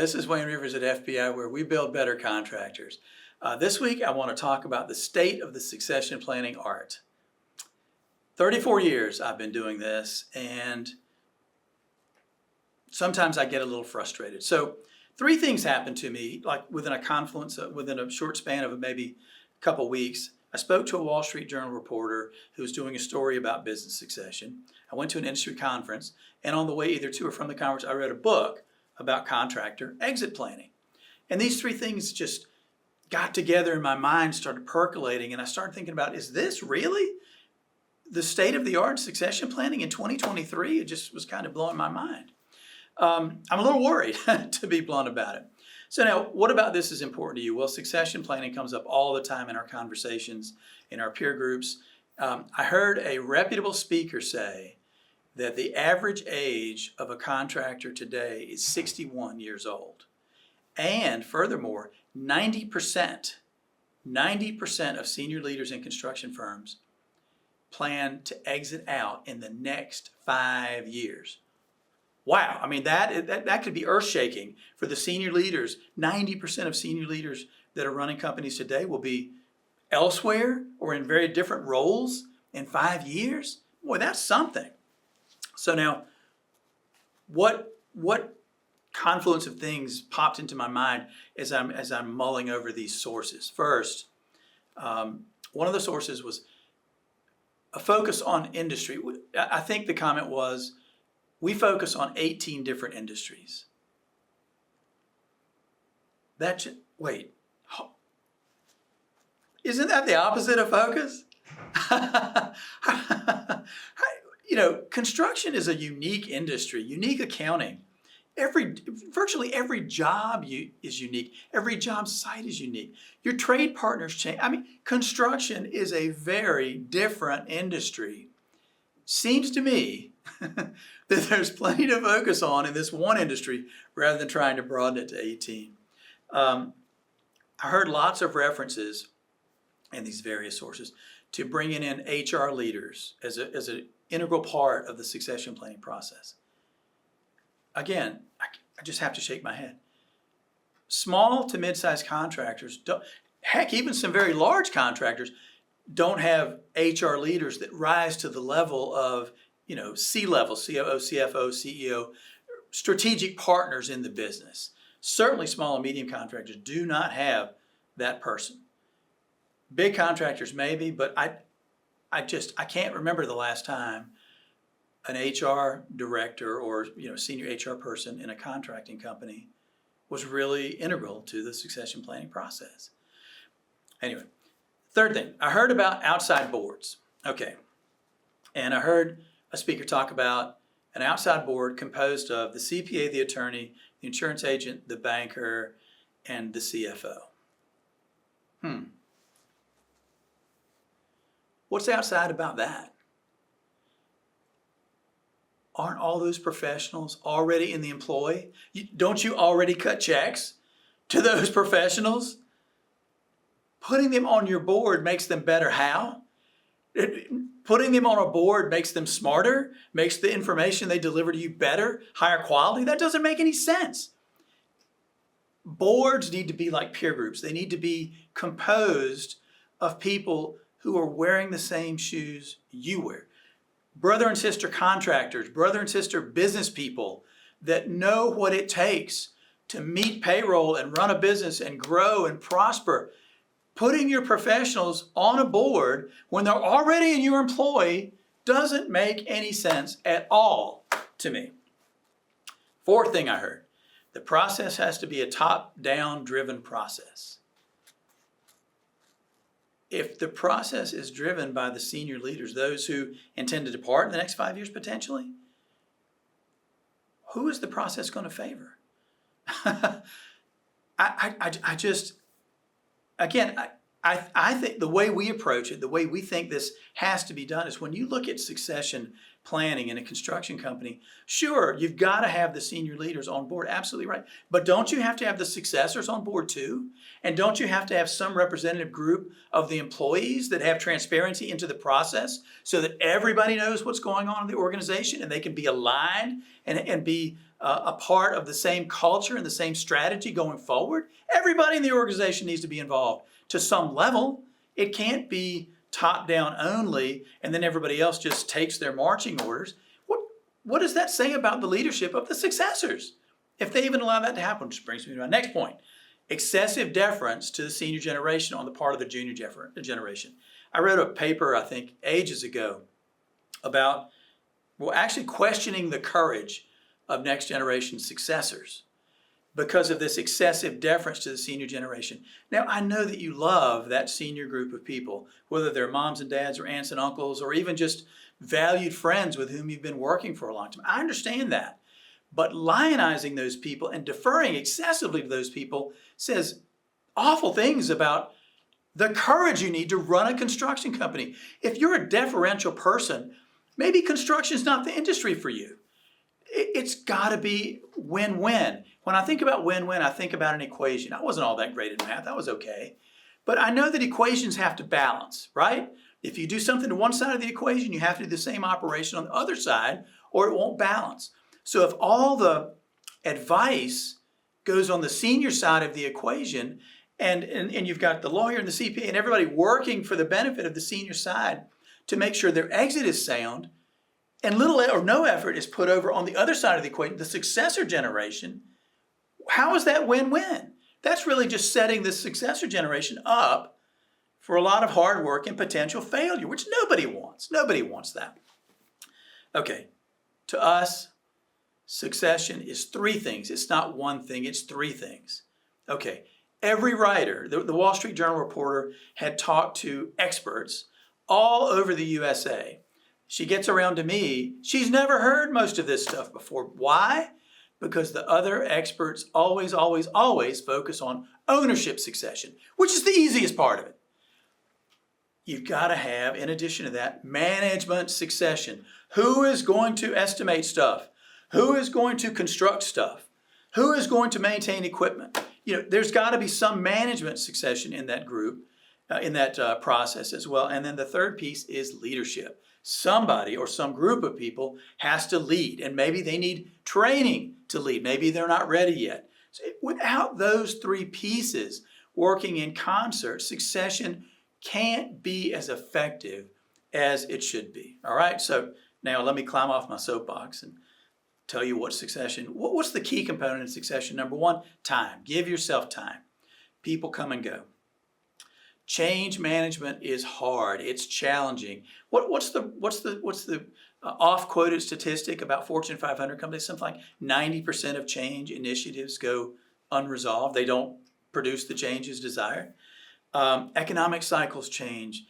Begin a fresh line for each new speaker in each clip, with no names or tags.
This is Wayne Rivers at FBI, where we build better contractors. This week, I want to talk about the state of the succession planning art. 34 years I've been doing this, and sometimes I get a little frustrated. So 3 things happened to me, like within a short span of maybe a couple weeks. I spoke to a Wall Street Journal reporter who was doing a story about business succession. I went to an industry conference, and on the way either to or from the conference, I read a book about contractor exit planning. And these 3 things just got together in my mind, started percolating, and I started thinking about, is this really the state of the art in succession planning in 2023? It just was kind of blowing my mind. I'm a little worried, to be blunt about it. So now, what about this is important to you? Well, succession planning comes up all the time in our conversations, in our peer groups. I heard a reputable speaker say that the average age of a contractor today is 61 years old. And furthermore, 90% of senior leaders in construction firms plan to exit out in the next 5 years. Wow, I mean, that could be earth-shaking for the senior leaders. 90% of senior leaders that are running companies today will be elsewhere or in very different roles in 5 years. Boy, that's something. So now, what confluence of things popped into my mind as I'm mulling over these sources? First, one of the sources was a focus on industry. I think the comment was, we focus on 18 different industries. Wait, isn't that the opposite of focus? Construction is a unique industry, unique accounting. Virtually every job is unique. Every job site is unique. Your trade partners change. I mean, construction is a very different industry. Seems to me that there's plenty to focus on in this one industry rather than trying to broaden it to 18. I heard lots of references in these various sources to bringing in HR leaders as an integral part of the succession planning process. Again, I just have to shake my head. Small to mid-sized contractors, even some very large contractors, don't have HR leaders that rise to the level of, C-level, COO, CFO, CEO, strategic partners in the business. Certainly small and medium contractors do not have that person. Big contractors maybe, but I can't remember the last time an HR director or senior HR person in a contracting company was really integral to the succession planning process. Anyway, third thing, I heard about outside boards. Okay, and I heard a speaker talk about an outside board composed of the CPA, the attorney, the insurance agent, the banker, and the CFO. What's outside about that? Aren't all those professionals already in the employ? Don't you already cut checks to those professionals? Putting them on your board makes them better. How? Putting them on a board makes them smarter, makes the information they deliver to you better, higher quality. That doesn't make any sense. Boards need to be like peer groups. They need to be composed of people who are wearing the same shoes you wear. Brother and sister contractors, brother and sister business people that know what it takes to meet payroll and run a business and grow and prosper. Putting your professionals on a board when they're already in your employ doesn't make any sense at all to me. Fourth thing I heard, the process has to be a top-down driven process. If the process is driven by the senior leaders, those who intend to depart in the next 5 years potentially, who is the process going to favor? I think the way we approach it, the way we think this has to be done is when you look at succession planning in a construction company, sure, you've got to have the senior leaders on board, absolutely right. But don't you have to have the successors on board too? And don't you have to have some representative group of the employees that have transparency into the process so that everybody knows what's going on in the organization and they can be aligned and be a part of the same culture and the same strategy going forward? Everybody in the organization needs to be involved to some level. It can't be top down only, and then everybody else just takes their marching orders. What does that say about the leadership of the successors? If they even allow that to happen, which brings me to my next point. Excessive deference to the senior generation on the part of the junior generation. I wrote a paper, I think, ages ago about, actually questioning the courage of next generation successors because of this excessive deference to the senior generation. Now, I know that you love that senior group of people, whether they're moms and dads or aunts and uncles or even just valued friends with whom you've been working for a long time. I understand that. But lionizing those people and deferring excessively to those people says awful things about the courage you need to run a construction company. If you're a deferential person, maybe construction is not the industry for you. It's got to be win-win. When I think about win-win, I think about an equation. I wasn't all that great at math. I was okay. But I know that equations have to balance, right? If you do something to one side of the equation, you have to do the same operation on the other side, or it won't balance. So if all the advice goes on the senior side of the equation, and you've got the lawyer and the CPA and everybody working for the benefit of the senior side to make sure their exit is sound, and little or no effort is put over on the other side of the equation, the successor generation, how is that win-win? That's really just setting the successor generation up for a lot of hard work and potential failure, which nobody wants. Nobody wants that. Okay, to us, succession is three things. It's not one thing, it's three things. Okay, every writer, the Wall Street Journal reporter had talked to experts all over the USA. She gets around to me, she's never heard most of this stuff before. Why? Because the other experts always focus on ownership succession, which is the easiest part of it. You've got to have, in addition to that, management succession. Who is going to estimate stuff? Who is going to construct stuff? Who is going to maintain equipment? There's got to be some management succession in that group, in that process as well. And then the third piece is leadership. Somebody or some group of people has to lead, and maybe they need training to lead. Maybe they're not ready yet. So without those three pieces working in concert, succession can't be as effective as it should be. All right, so now let me climb off my soapbox and tell you what succession, what's the key component of succession? Number one, time. Give yourself time. People come and go. Change management is hard. It's challenging. What's the oft-quoted statistic about Fortune 500 companies? Something like 90% of change initiatives go unresolved. They don't produce the changes desired. Economic cycles change.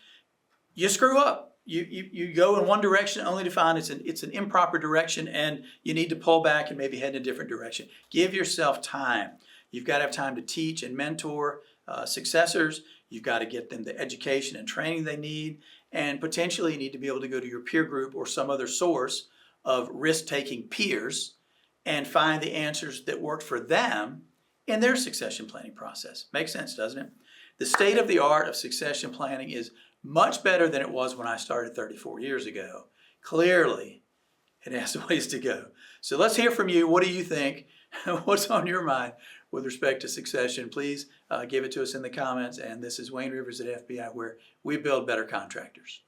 You screw up. You go in one direction only to find it's an improper direction, and you need to pull back and maybe head in a different direction. Give yourself time. You've got to have time to teach and mentor successors. You've got to get them the education and training they need, and potentially you need to be able to go to your peer group or some other source of risk-taking peers and find the answers that work for them in their succession planning process. Makes sense, doesn't it? The state of the art of succession planning is much better than it was when I started 34 years ago. Clearly, it has a ways to go. So let's hear from you. What do you think? What's on your mind with respect to succession? Please give it to us in the comments. And this is Wayne Rivers at FBI, where we build better contractors.